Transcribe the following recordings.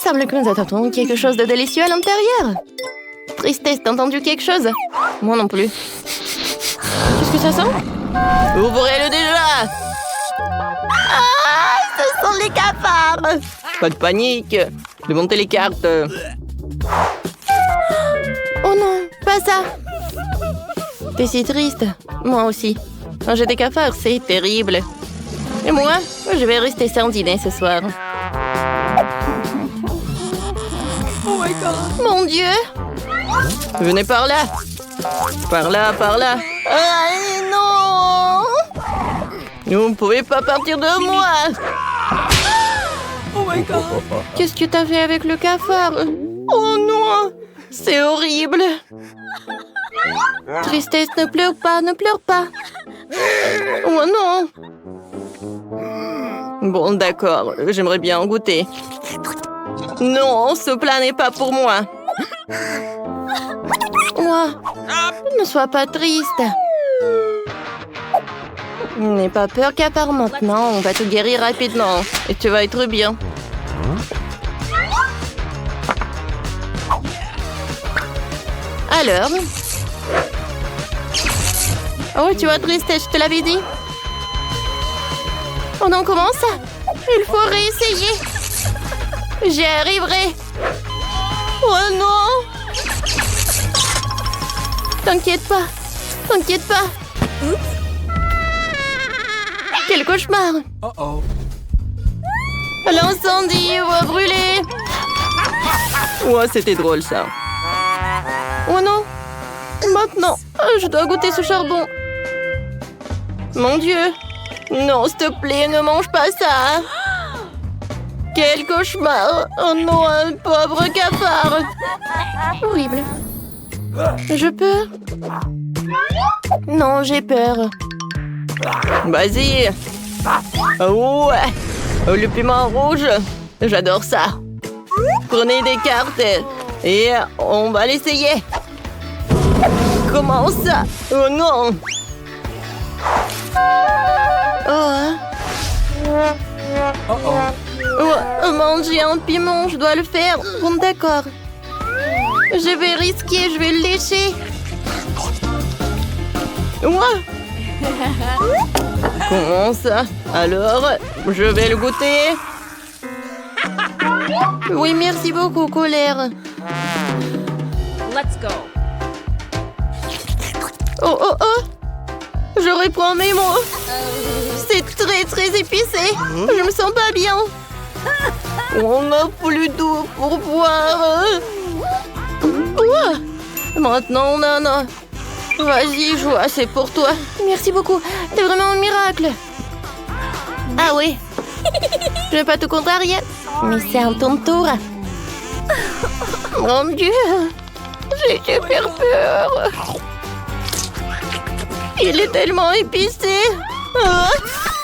semble que nous attendons quelque chose de délicieux à l'intérieur. Tristesse, t'as entendu quelque chose? Moi non plus. Qu'est-ce que ça sent? Ouvrez-le déjà! Ah, ce sont les cafards! Pas de panique. Démontez les cartes. Oh non, pas ça! T'es si triste. Moi aussi. Manger des cafards, c'est terrible. Et moi, je vais rester sans dîner ce soir. Oh my god! Mon Dieu! Venez par là! Par là, par là! Ah non! Vous ne pouvez pas partir de moi! Oh my god! Qu'est-ce que t'as fait avec le cafard? Oh non! C'est horrible! Tristesse, ne pleure pas, ne pleure pas! Oh non! Bon, d'accord, j'aimerais bien en goûter. Non, ce plat n'est pas pour moi. Moi, ne sois pas triste. N'aie pas peur, cafard, maintenant. On va te guérir rapidement. Et tu vas être bien. Alors? Oh, tu vois, Tristesse, je te l'avais dit. Oh non, comment ça? Il faut réessayer. J'y arriverai. Oh non! T'inquiète pas. T'inquiète pas. Quel cauchemar! Uh-oh. L'incendie va brûler. Ouais, c'était drôle ça. Oh non! Maintenant, je dois goûter ce charbon. Mon Dieu! Non, s'il te plaît, ne mange pas ça. Quel cauchemar! Oh non, un pauvre cafard! Horrible. Je peux? Non, j'ai peur. Vas-y! Oh, ouais! Oh, le piment rouge! J'adore ça! Prenez des cartes et on va l'essayer! Comment ça? Oh non! Oh! Uh-oh. Oh, manger un piment, je dois le faire. Bon, d'accord. Je vais risquer, je vais le lécher. Ouais. Comment ça? Alors, je vais le goûter. Oui, merci beaucoup, colère. Let's go. Oh, oh, oh. Je reprends mes mots. C'est très, très épicé. Je me sens pas bien. On n'a plus d'eau pour boire. Ouah. Maintenant, Nana. Vas-y, joue, c'est pour toi. Merci beaucoup. T'es vraiment un miracle. Ah oui. Je vais pas te contrarier. Mais c'est un ton tour. Mon Dieu. J'ai super peur. Il est tellement épicé. Ah.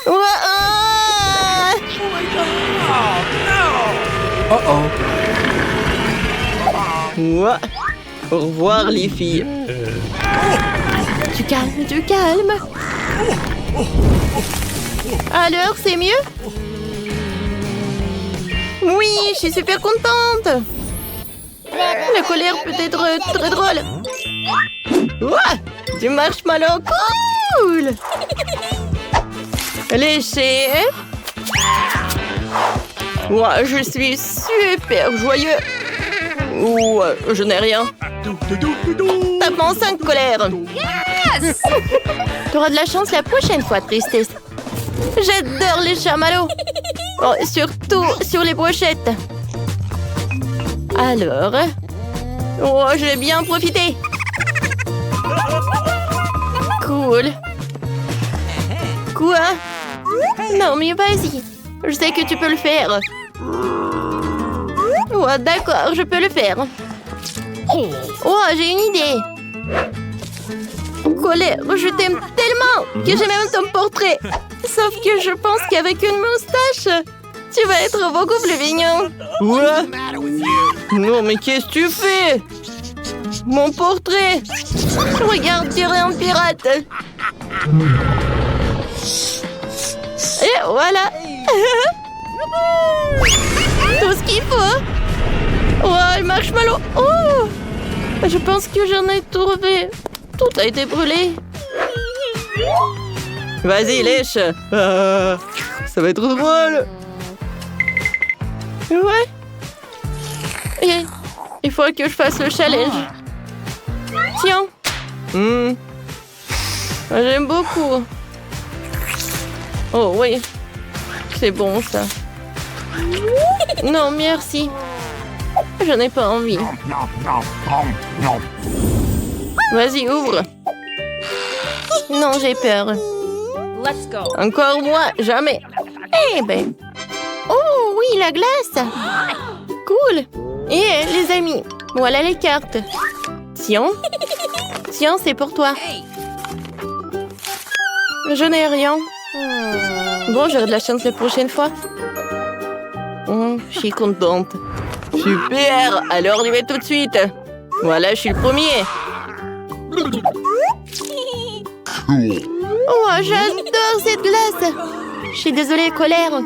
Ah. Uh-oh. Ouais. Au revoir, les filles. Du calme, du calme. Alors, c'est mieux? Oui, je suis super contente. La colère peut être très drôle. Ouais, du marshmallow cool. Léché. Ouais, je suis super joyeux. Ou je n'ai rien. Tapement 5 colère. Yes! T'auras de la chance la prochaine fois, Tristesse. J'adore les chamallows. Oh, surtout sur les brochettes. Alors... Oh, j'ai bien profité. Cool. Quoi? Non, mais vas-y. Je sais que tu peux le faire. Ouais, d'accord, je peux le faire. Oh, j'ai une idée. Colère, je t'aime tellement que j'ai même ton portrait. Sauf que je pense qu'avec une moustache, tu vas être beaucoup plus mignon. Ouais? Non, mais qu'est-ce que tu fais? Mon portrait. Regarde, tu es un pirate. Et voilà. Tout ce qu'il faut. Oh, le marshmallow. Oh, je pense que j'en ai trouvé. Tout a été brûlé. Vas-y, lèche. Ça va être drôle. Ouais. Et il faut que je fasse le challenge. Tiens. J'aime beaucoup. Oh oui. C'est bon ça. Non, merci. Je n'ai pas envie. Vas-y, ouvre. Non, j'ai peur. Let's go. Encore moi, jamais. Eh ben. Oh oui, la glace. Cool. Et les amis, voilà les cartes. Tiens. Tiens, c'est pour toi. Je n'ai rien. Bon, j'aurai de la chance la prochaine fois. Je suis contente. Super. Alors, j'y vais tout de suite. Voilà, je suis le premier. Oh, j'adore cette glace. Je suis désolée, colère.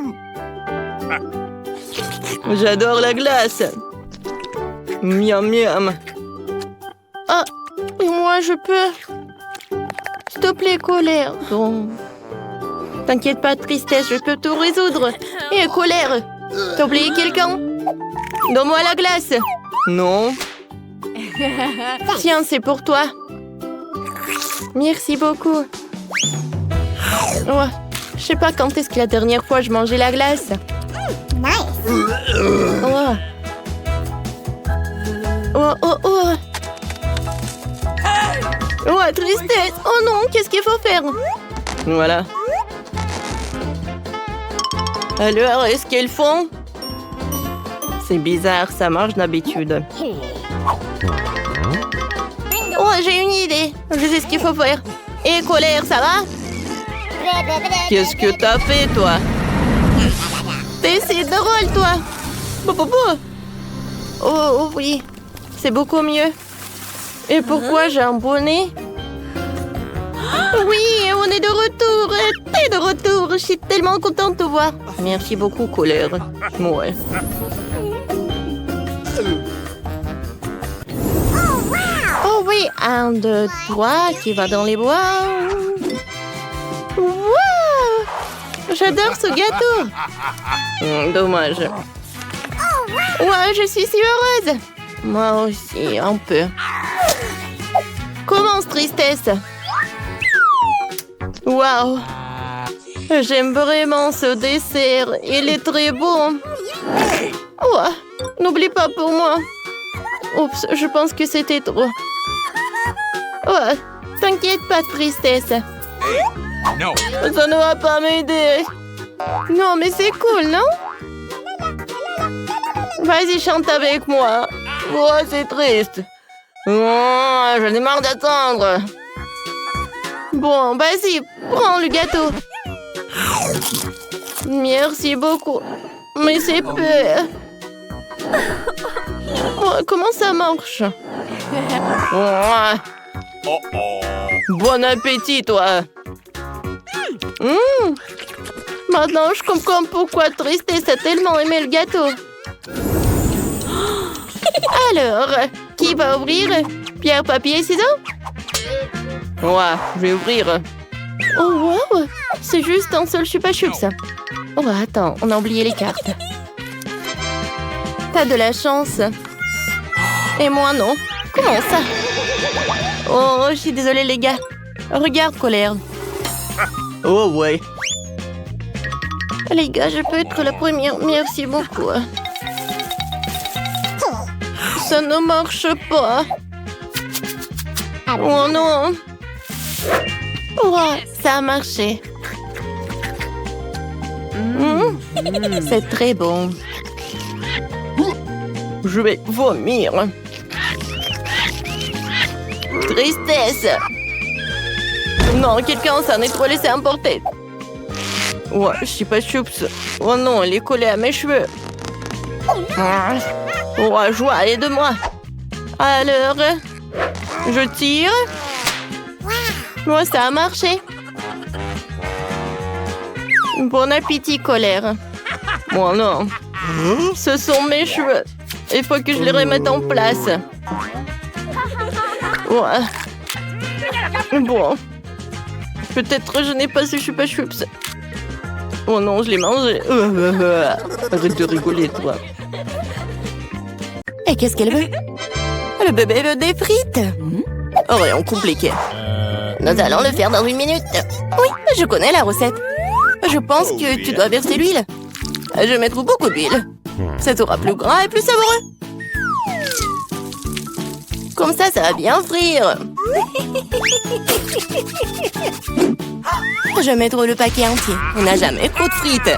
J'adore la glace. Miam, miam. Ah, et moi, je peux. S'il te plaît, colère. Bon. T'inquiète pas, tristesse, je peux tout résoudre. Et colère. T'as oublié quelqu'un? Donne-moi la glace. Non. Tiens, c'est pour toi. Merci beaucoup. Ouais, je sais pas quand est-ce que la dernière fois je mangeais la glace. Nice. Oh. Oh, oh, oh. Oh, tristesse. Oh non, qu'est-ce qu'il faut faire? Voilà. Alors, est-ce qu'ils font? C'est bizarre, ça marche d'habitude. Oh, j'ai une idée. Je sais ce qu'il faut faire. Et colère, ça va? Qu'est-ce que t'as fait, toi? C'est drôle, toi. Oh, oui. C'est beaucoup mieux. Et pourquoi j'ai un bonnet? Oui, on est de retour. T'es de retour. Je suis tellement contente de te voir. Merci beaucoup, colère. Ouais. Oh oui, 1, 2, 3, qui va dans les bois. Wow! J'adore ce gâteau. Dommage. Ouais, je suis si heureuse. Moi aussi, un peu. Commence, tristesse. Waouh! J'aime vraiment ce dessert. Il est très bon. Oh, n'oublie pas pour moi. Oups, je pense que c'était trop. Oh, t'inquiète pas, tristesse. No. Ça ne va pas m'aider. Non, mais c'est cool, non? Vas-y, chante avec moi. Oh, c'est triste. Oh, j'en ai marre d'attendre. Bon, vas-y, prends le gâteau. Merci beaucoup. Mais c'est peu. Oh, comment ça marche? Oh. Bon appétit, toi. Maintenant, je comprends pourquoi Tristesse a tellement aimé le gâteau. Alors, qui va ouvrir? Pierre, papier, ciseaux? Ouais, je vais ouvrir. Oh, wow! C'est juste un seul chupa-chups. Oh, attends, on a oublié les cartes. T'as de la chance. Et moi, non. Comment ça? Oh, je suis désolée, les gars. Regarde, colère. Oh, ouais. Les gars, je peux être la première. Merci beaucoup. Ça ne marche pas. Oh non. Oh, ça a marché. C'est très bon. Je vais vomir. Tristesse. Non, quelqu'un s'en est trop laissé emporter. Ouais, je suis pas choups. Oh non, elle est collée à mes cheveux. Oh, joie, aide-moi. Alors, je tire. Moi, ça a marché. Bon appétit, colère. Bon, non. Ce sont mes cheveux. Il faut que je les remette en place. Ouais. Bon. Peut-être je n'ai pas ce chupa chups. Oh non, je l'ai mangé. Arrête de rigoler, toi. Et qu'est-ce qu'elle veut? Le bébé veut des frites. Rien compliqué. Nous allons le faire dans 1 minute. Oui, je connais la recette. Je pense que tu dois verser l'huile. Je vais mettre beaucoup d'huile. Ça sera plus gras et plus savoureux. Comme ça va bien frire. Je vais mettre le paquet entier. On n'a jamais trop de frites.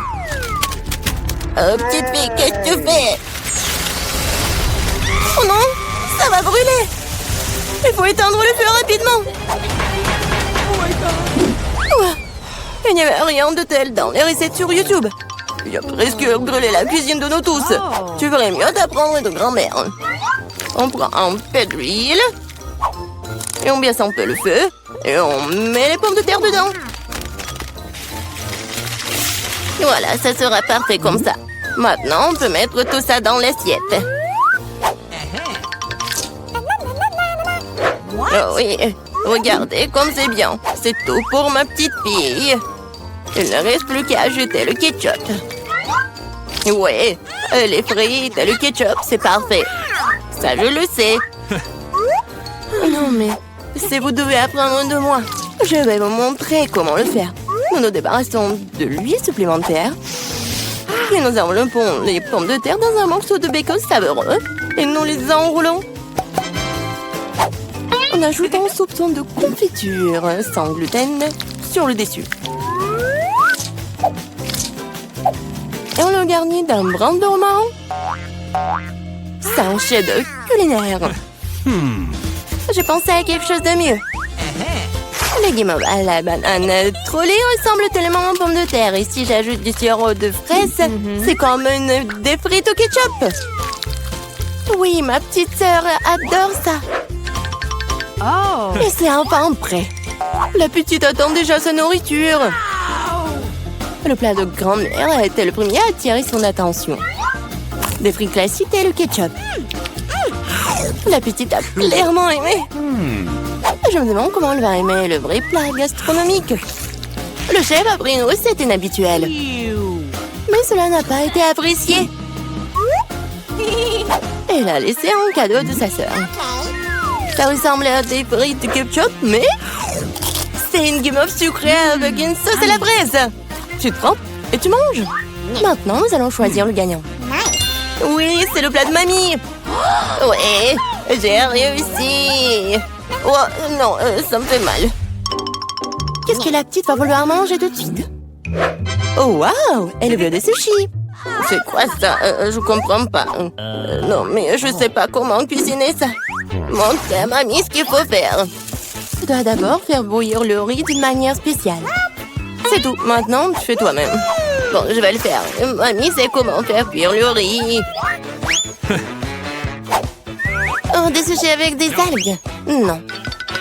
Oh, petite fille, qu'est-ce que tu fais? Oh non, ça va brûler. Il faut éteindre le feu rapidement. Ouais. Il n'y avait rien de tel dans les recettes sur YouTube. Il a presque brûlé la cuisine de nous tous. Tu ferais mieux d'apprendre de grand-mère. On prend un peu d'huile. Et on baisse un peu le feu. Et on met les pommes de terre dedans. Voilà, ça sera parfait comme ça. Maintenant, on peut mettre tout ça dans l'assiette. Oh oui, regardez comme c'est bien. C'est tout pour ma petite fille. Il ne reste plus qu'à ajouter le ketchup. Oui, les frites et le ketchup, c'est parfait. Ça, je le sais. Non, mais si vous devez apprendre de moi, je vais vous montrer comment le faire. Nous nous débarrassons de l'huile supplémentaire. Et nous enveloppons les pommes de terre dans un morceau de bacon savoureux. Et nous les enroulons. On ajoute un soupçon de confiture sans gluten sur le dessus. Et on le garnit d'un brin de romarin. C'est un chef-d'œuvre culinaire. J'ai pensé à quelque chose de mieux. Le guimauve à la banane trolley ressemble tellement aux pommes de terre. Et si j'ajoute du sirop de fraise, c'est comme des frites au ketchup. Oui, ma petite sœur adore ça. Oh. Et c'est enfin prêt. La petite attend déjà sa nourriture. Le plat de grand-mère a été le premier à attirer son attention. Des frites classiques et le ketchup. La petite a clairement aimé. Je me demande comment elle va aimer le vrai plat gastronomique. Le chef a pris une recette inhabituelle. Mais cela n'a pas été apprécié. Elle a laissé un cadeau de sa sœur. Ça ressemble à des frites de ketchup, mais c'est une guimauve sucrée avec une sauce à la fraise. Tu te prends et tu manges. Maintenant, nous allons choisir le gagnant. Oui, c'est le plat de mamie. Ouais, j'ai réussi. Oh, non, ça me fait mal. Qu'est-ce que la petite va vouloir manger tout de suite? Oh, waouh, elle veut des sushis. C'est quoi ça? Je comprends pas. Non, mais je sais pas comment cuisiner ça. Montre à mamie ce qu'il faut faire. Tu dois d'abord faire bouillir le riz d'une manière spéciale. C'est tout. Maintenant, tu fais toi-même. Bon, je vais le faire. Mamie sait comment faire cuire le riz. Oh, des sushis avec des algues? Non.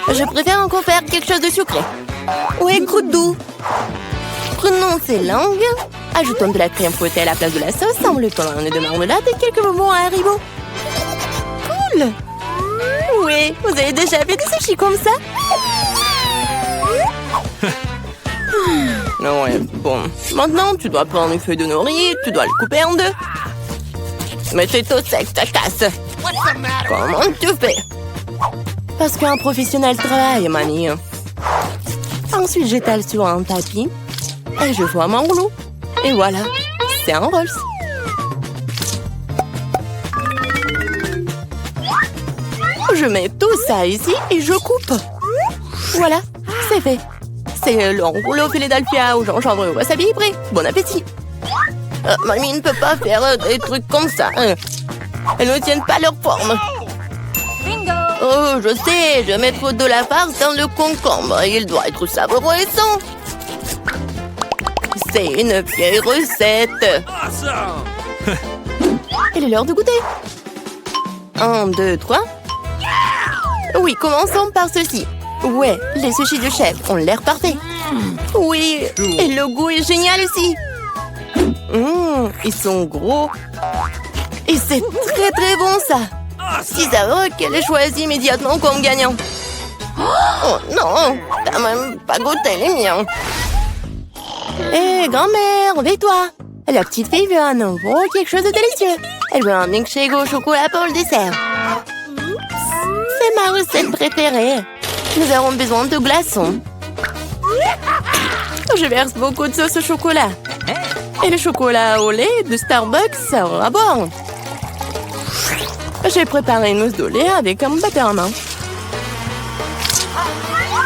Je préfère encore faire quelque chose de sucré. Ouais, croûte doux. Prenons ces langues. Ajoutons de la crème fouettée à la place de la sauce, enveloppons un nœud de marmelade et quelques bonbons à Haribo. Cool! Oui, vous avez déjà fait des sushis comme ça? Ouais, bon. Maintenant, tu dois prendre une feuille de nori, tu dois le couper en deux. Mais c'est tout sec, ça casse. Comment tu fais? Parce qu'un professionnel travaille, mamie. Ensuite, j'étale sur un tapis et je vois mon rouleau. Et voilà, c'est un Rolls. Je mets tout ça ici et je coupe. Voilà, c'est fait. C'est le rouleau Philadelphia au gingembre et au wasabi prêt. Bon appétit. Mamie ne peut pas faire des trucs comme ça. Elles ne tiennent pas leur forme. Oh, je sais, je vais mettre de la farce dans le concombre. Il doit être savoureux et sain. C'est une vieille recette. Il est l'heure de goûter. 1, 2, 3. Oui, commençons par ceci. Ouais, les sushis du chef ont l'air parfaits. Oui, et le goût est génial aussi. Ils sont gros Et c'est très très bon ça. 6 à qu'elle ait choisi immédiatement comme gagnant. Oh non, t'as même pas goûté les miens. Hé, grand-mère, réveille-toi. La petite fille veut un nouveau quelque chose de délicieux. Elle veut un milkshake au chocolat pour le dessert. C'est ma recette préférée. Nous avons besoin de glaçons. Je verse beaucoup de sauce au chocolat. Et le chocolat au lait de Starbucks sera bon. J'ai préparé une mousse de lait avec un batteur à main.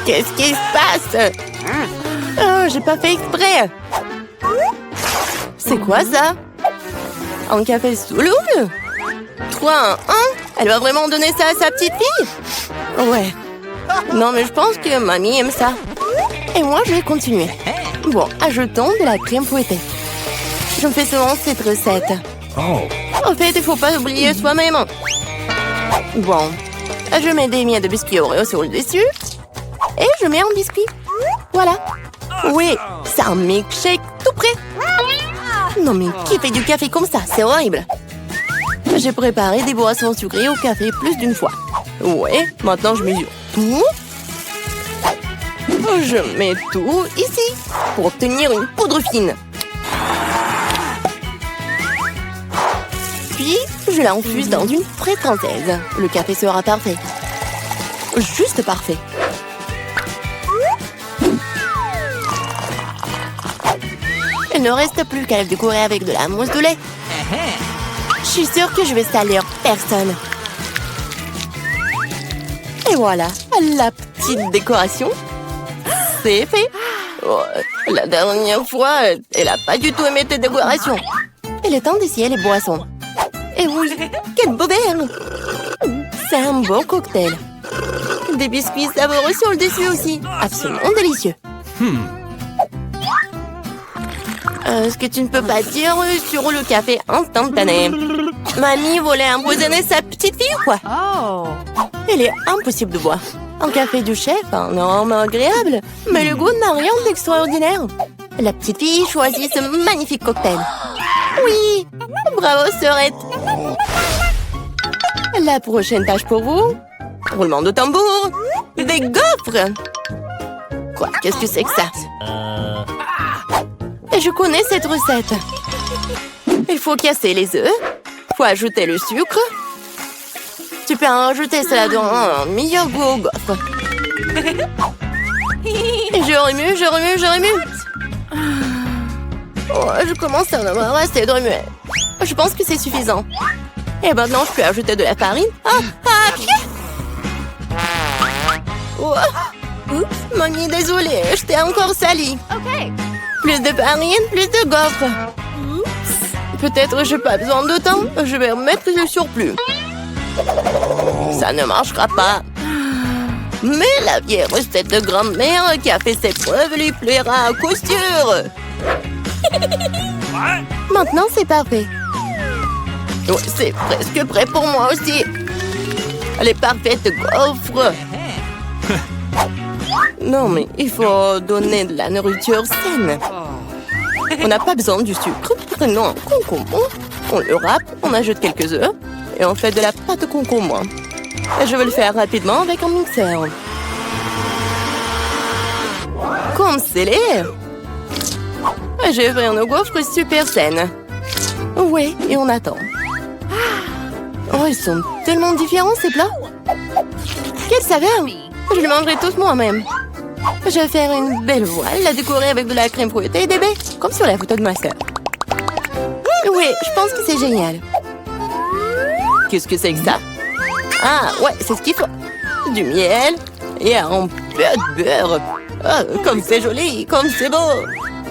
Qu'est-ce qui se passe? Oh, j'ai pas fait exprès. C'est quoi ça? Un café sous l'eau? 3, 1. Elle va vraiment donner ça à sa petite fille? Ouais. Non, mais je pense que mamie aime ça. Et moi, je vais continuer. Bon, ajoutons de la crème fouettée. Je me fais souvent cette recette. En fait, il faut pas oublier soi-même. Bon, je mets des miettes de biscuits Oreo sur le dessus. Et je mets un biscuit. Voilà. Oui, c'est un milkshake tout prêt. Non, mais qui fait du café comme ça? C'est horrible. J'ai préparé des boissons sucrées au café plus d'une fois. Ouais, maintenant je mesure tout. Je mets tout ici pour obtenir une poudre fine. Puis, je l'infuse dans une fraise française. Le café sera parfait. Juste parfait. Il ne reste plus qu'à le décorer avec de la mousse de lait. Je suis sûre que je vais salir personne. Et voilà, la petite décoration. C'est fait. Oh, la dernière fois, elle n'a pas du tout aimé tes décorations. Il est temps d'essayer les boissons. Et oui, quel beau verre! C'est un beau cocktail. Des biscuits savoureux sur le dessus aussi. Absolument délicieux. Ce que tu ne peux pas dire sur le café instantané. Mamie voulait empoisonner sa petite fille ou quoi? Oh. Il est impossible de boire. Un café du chef, un arôme agréable, mais le goût n'a rien d'extraordinaire. La petite fille choisit ce magnifique cocktail. Oui, bravo sœurette. La prochaine tâche pour vous, roulement de tambour, des gaufres. Quoi, qu'est-ce que c'est que ça? Je connais cette recette. Il faut casser les œufs, faut ajouter le sucre. Tu peux en rajouter cela dans un meilleur goût aux gaufres. Je remue, je remue, je remue. Oh, je commence à en avoir assez de remuer. Je pense que c'est suffisant. Et maintenant, je peux ajouter de la farine. Oh. Oups, mamie, désolée, je t'ai encore sali. Plus de farine, plus de gaufres. Peut-être j'ai pas besoin de temps. Je vais remettre le surplus. Ça ne marchera pas. Mais la vieille recette de grand-mère qui a fait ses preuves lui plaira à coup sûr. Maintenant, c'est parfait. Oh, c'est presque prêt pour moi aussi. Les parfaites gaufres. Non, mais il faut donner de la nourriture saine. On n'a pas besoin du sucre. Prenons un concombre. On le râpe, on ajoute quelques œufs et on fait de la pâte concombre. Et je vais le faire rapidement avec un mixeur. Comme scellé. Je vais faire nos gaufres super saines. Oui, et on attend. Oh, ils sont tellement différents ces plats. Quelle saveur! Je les mangerai tous moi-même. Je vais faire une belle voile, la décorer avec de la crème fouettée et des baies, comme sur la photo de ma sœur. Oui, je pense que c'est génial. Qu'est-ce que c'est que ça? Ah, ouais, c'est ce qu'il faut. Du miel et un peu de beurre. Oh, comme c'est joli, comme c'est beau.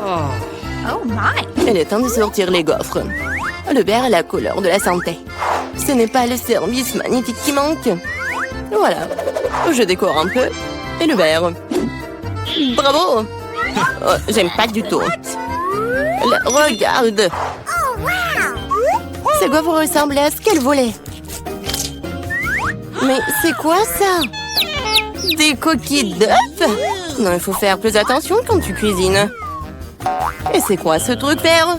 Oh my! Il est temps de sortir les gaufres. Le vert est la couleur de la santé. Ce n'est pas le service magnifique qui manque. Voilà. Je décore un peu. Et le vert. Bravo! Oh, j'aime pas du tout. Regarde! Ces gaufres ressemblent à ce qu'elle voulait. Mais c'est quoi ça? Des coquilles d'œufs? Non, il faut faire plus attention quand tu cuisines. Et c'est quoi ce truc vert?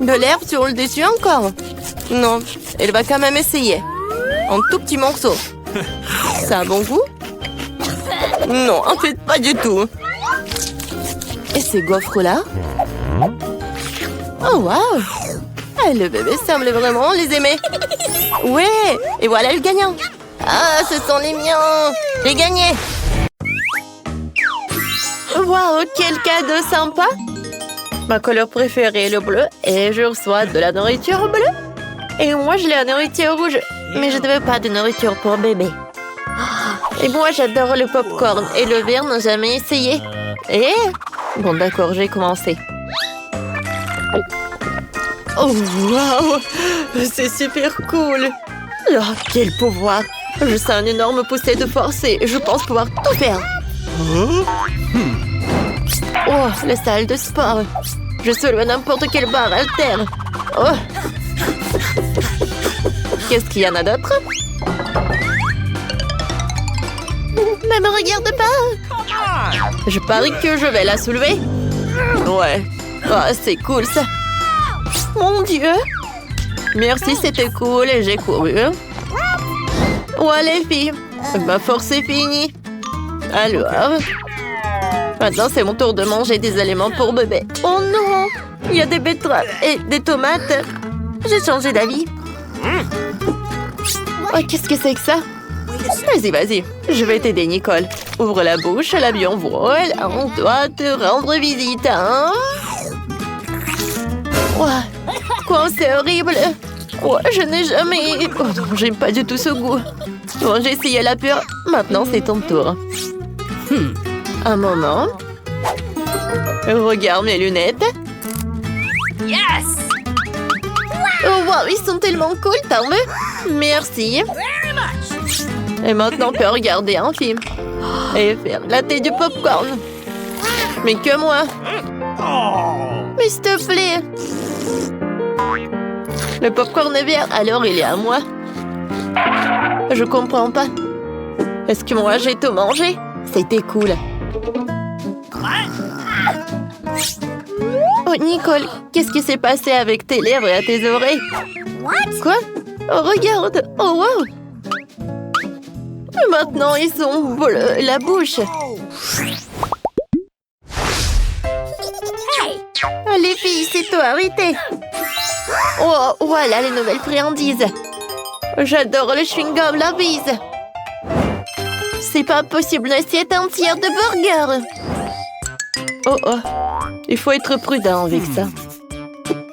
De l'herbe sur le dessus encore? Non, elle va quand même essayer. Un tout petit morceau. Ça a un bon goût? Non, en fait, pas du tout. Et ces gaufres-là? Oh, waouh! Ah, le bébé semble vraiment les aimer. Ouais, et voilà le gagnant. Ah, ce sont les miens. J'ai gagné. Waouh, quel cadeau sympa. Ma couleur préférée est le bleu et je reçois de la nourriture bleue. Et moi, je l'ai la nourriture rouge. Mais je ne veux pas de nourriture pour bébé. Et moi, j'adore le popcorn et le verre n'a jamais essayé. Et... Bon, d'accord, j'ai commencé. Oh, waouh! C'est super cool! Oh, quel pouvoir! Je sens une énorme poussée de force et je pense pouvoir tout faire. Oh, la salle de sport! Je soulève n'importe quelle barre haltère. Oh! Qu'est-ce qu'il y en a d'autre? Ne me regarde pas! Je parie que je vais la soulever. Ouais. Oh, c'est cool ça. Mon Dieu! Merci, c'était cool et j'ai couru. Ouais, les filles, ma force est finie. Alors, maintenant c'est mon tour de manger des aliments pour bébé. Oh non! Il y a des betteraves et des tomates. J'ai changé d'avis. Oh, qu'est-ce que c'est que ça? Vas-y, vas-y. Je vais t'aider, Nicole. Ouvre la bouche, l'avion vole. On doit te rendre visite, hein? Ouah, quoi, c'est horrible. Oh, je n'ai jamais... Oh non, j'aime pas du tout ce goût. Bon, j'ai essayé la pure. Maintenant, c'est ton tour. Un moment. Regarde mes lunettes. Yes! Oh, wow, ils sont tellement cool, t'en veux? Merci. Et maintenant, on peut regarder un film. Et faire la thé du popcorn. Mais que moi. Mais s'il te plaît. Le popcorn est vert, alors il est à moi. Je comprends pas. Est-ce que moi j'ai tout mangé? C'était cool. Oh, Nicole, qu'est-ce qui s'est passé avec tes lèvres et à tes oreilles? Quoi? Oh, regarde! Oh, wow! Maintenant, ils sont bleus, la bouche. Oh, les filles, c'est toi, arrêtez! Oh, voilà les nouvelles friandises. J'adore le chewing-gum, la bise. C'est pas possible, une assiette entière de burgers. Oh, oh. Il faut être prudent avec ça.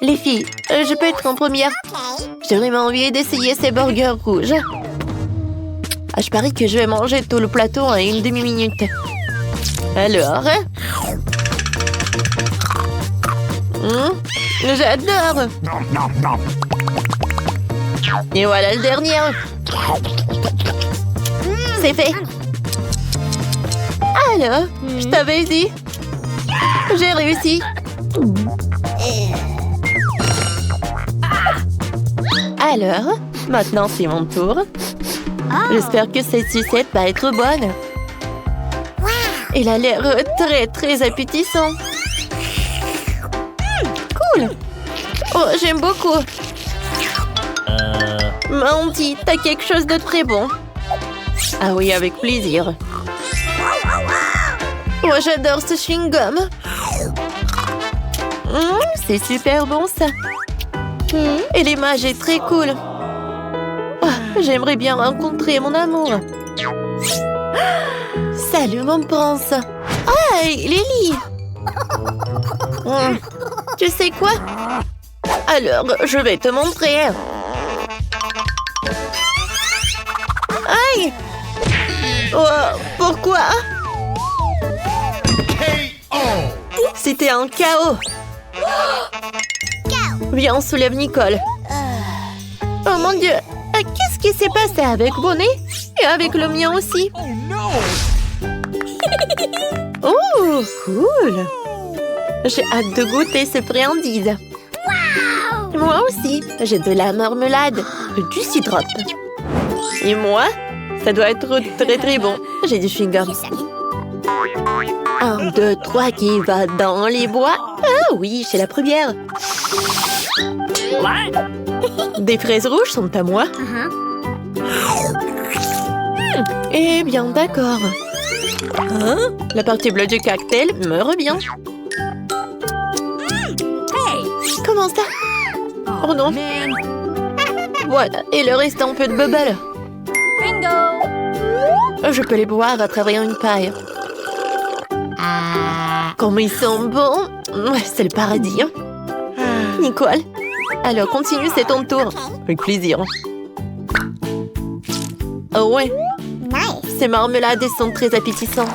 Les filles, je peux être en première? J'ai vraiment envie d'essayer ces burgers rouges. Ah, je parie que je vais manger tout le plateau en une demi-minute. Alors? J'adore! Et voilà le dernier. C'est fait. Alors, je t'avais dit. J'ai réussi. Alors, maintenant c'est mon tour. J'espère que cette sucette va être bonne. Elle a l'air très, très appétissant. Cool. Oh, j'aime beaucoup. Mandy, t'as quelque chose de très bon. Ah oui, avec plaisir. Oh, j'adore ce chewing-gum. C'est super bon, ça. Et l'image est très cool. Oh, j'aimerais bien rencontrer mon amour. Salut, mon prince. Hey, Lily. Tu sais quoi? Alors, je vais te montrer. Aïe! Oh, pourquoi? C'était un chaos. Viens, on soulève Nicole. Oh mon Dieu! Qu'est-ce qui s'est passé avec Bonnet? Et avec le mien aussi? Oh, cool! J'ai hâte de goûter ces friandises. Moi aussi, j'ai de la marmelade, du syrup. Et moi, ça doit être très très bon. J'ai du chewing-gum. 1, 2, 3, qui va dans les bois? Ah oui, c'est la première. What? Des fraises rouges sont à moi. Eh bien, d'accord. Hein? La partie bleue du cocktail me revient. Hey! Comment ça? Oh non. Man. Voilà, et le reste un peu de bubble. Bingo! Je peux les boire à travers une paille. Comme ils sont bons. Ouais, c'est le paradis. Hein? Nicole. Alors, continue, c'est ton tour. Avec plaisir. Oh ouais. Ces marmelades sont très appétissants.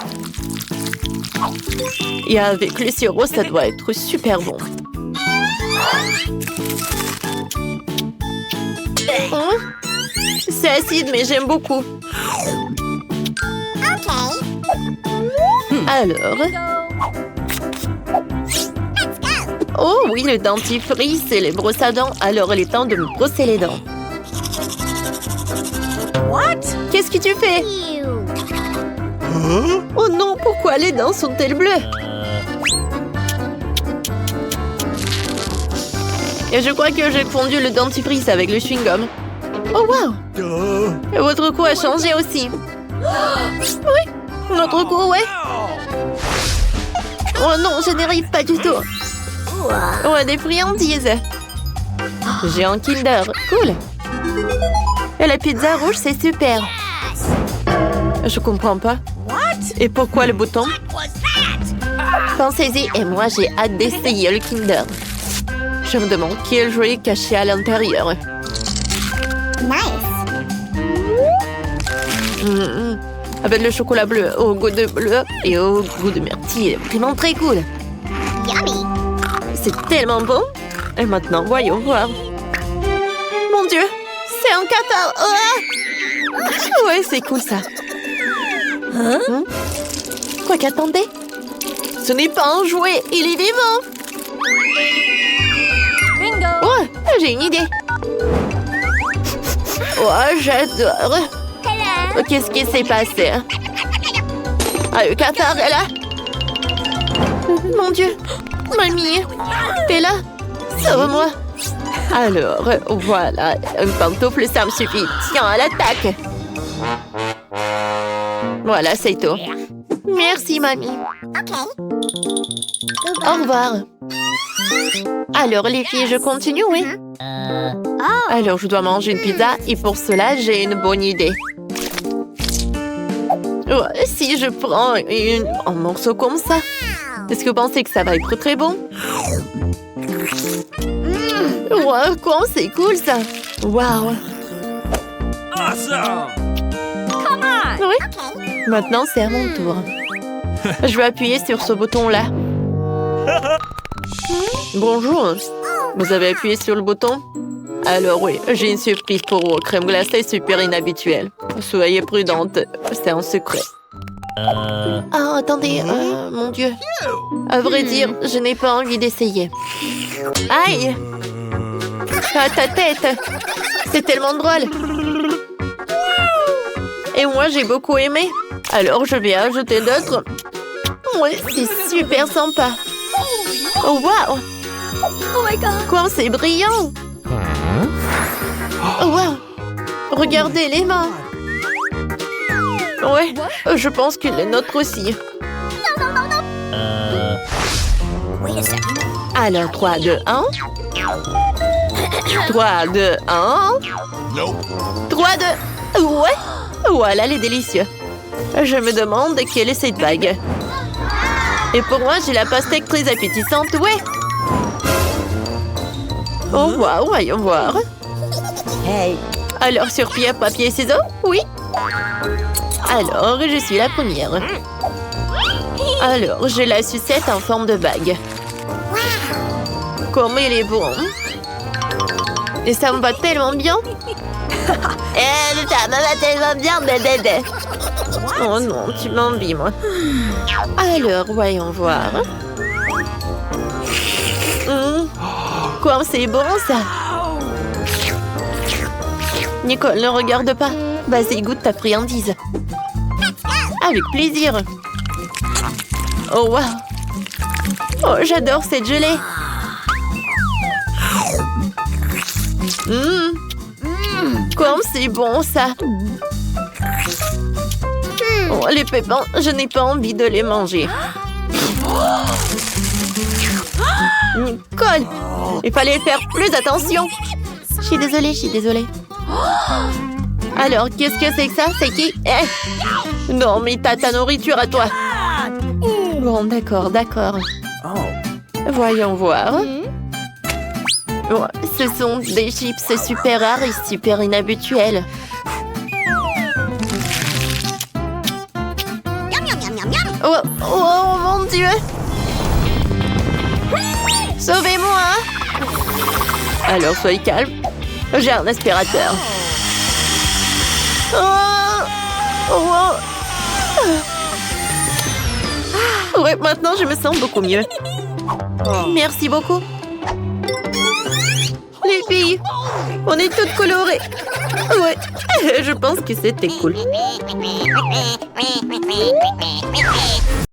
Et avec le sirop, ça doit être super bon. Oh, c'est acide, mais j'aime beaucoup. Alors... Oh oui, le dentifrice et les brosses à dents. Alors, il est temps de me brosser les dents. What? Qu'est-ce que tu fais? Oh non, pourquoi les dents sont-elles bleues? Et je crois que j'ai fondu le dentifrice avec le chewing-gum. Oh wow! Et votre cou a changé aussi. Oui, notre cou, ouais. Oh non, je n'y arrive pas du tout. Oh, des friandises. J'ai un Kinder. Cool. Et la pizza rouge, c'est super. Je comprends pas. Et pourquoi le bouton? Pensez-y, et moi, j'ai hâte d'essayer le Kinder. Je me demande quel jouet est caché à l'intérieur. Avec le chocolat bleu au goût de bleu et au goût de myrtille. Vraiment très cool. C'est tellement bon. Et maintenant, voyons voir. Mon Dieu, c'est un catar. Oh ouais, c'est cool ça. Hein? Quoi qu'attendez? Ce n'est pas un jouet, il est vivant. Bingo! Oh, j'ai une idée. Oh, j'adore. Oh, qu'est-ce qui s'est passé? Ah, le catar est là. Mon Dieu. Mamie, t'es là? Sauve-moi. Alors, voilà. Une pantoufle, ça me suffit. Tiens, à l'attaque. Voilà, c'est tout. Merci, mamie. Au revoir. Alors, les filles, je continue, oui? Alors, je dois manger une pizza et pour cela, j'ai une bonne idée. Oh, si je prends un morceau comme ça, est-ce que vous pensez que ça va être très bon? Wow, quoi, c'est cool ça! Wow! Awesome! Come on! Oui? Maintenant, c'est à mon tour. Je vais appuyer sur ce bouton-là. Bonjour! Vous avez appuyé sur le bouton? Alors oui, j'ai une surprise pour vous. Crème glacée super inhabituelle. Soyez prudente, c'est un secret. Ah, attendez, mon Dieu. À vrai dire, je n'ai pas envie d'essayer. Aïe! À ta tête! C'est tellement drôle! Et moi, j'ai beaucoup aimé. Alors, je vais ajouter d'autres. Oui, c'est super sympa. Oh, wow! Oh my god! Quoi, c'est brillant! Oh, wow! Regardez les mains! Ouais, je pense que les nôtres aussi. Wait a second. Alors, 3, 2, 1. 3, 2, 1. 3, 2... Ouais! Voilà, elle est délicieuse. Je me demande quelle est cette bague. Et pour moi, j'ai la pastèque très appétissante, ouais! Oh, waouh, voyons voir. Hey. Alors, sur pierre, papier, ciseaux? Oui. Alors, je suis la première. Alors, j'ai la sucette en forme de bague. Comme il est bon. Et ça me va tellement bien. Ça me va tellement bien, bébé. Oh non, tu m'envies, moi. Alors, voyons voir. Quoi, c'est bon, ça. Nicole, ne regarde pas. Vas-y, goûte ta friandise. Avec plaisir. Oh, wow. Oh, j'adore cette gelée. Comme c'est bon, ça. Oh, les pépins, je n'ai pas envie de les manger. Nicole, il fallait faire plus attention. Je suis désolée. Alors, qu'est-ce que c'est que ça? C'est qui? Non, mais t'as ta nourriture à toi. Bon, d'accord. Voyons voir. Oh, ce sont des chips super rares et super inhabituels. Oh mon Dieu! Sauvez-moi! Alors, soyez calme. J'ai un aspirateur. Ouais, maintenant, je me sens beaucoup mieux. Merci beaucoup. Les filles, on est toutes colorées. Ouais, je pense que c'était cool.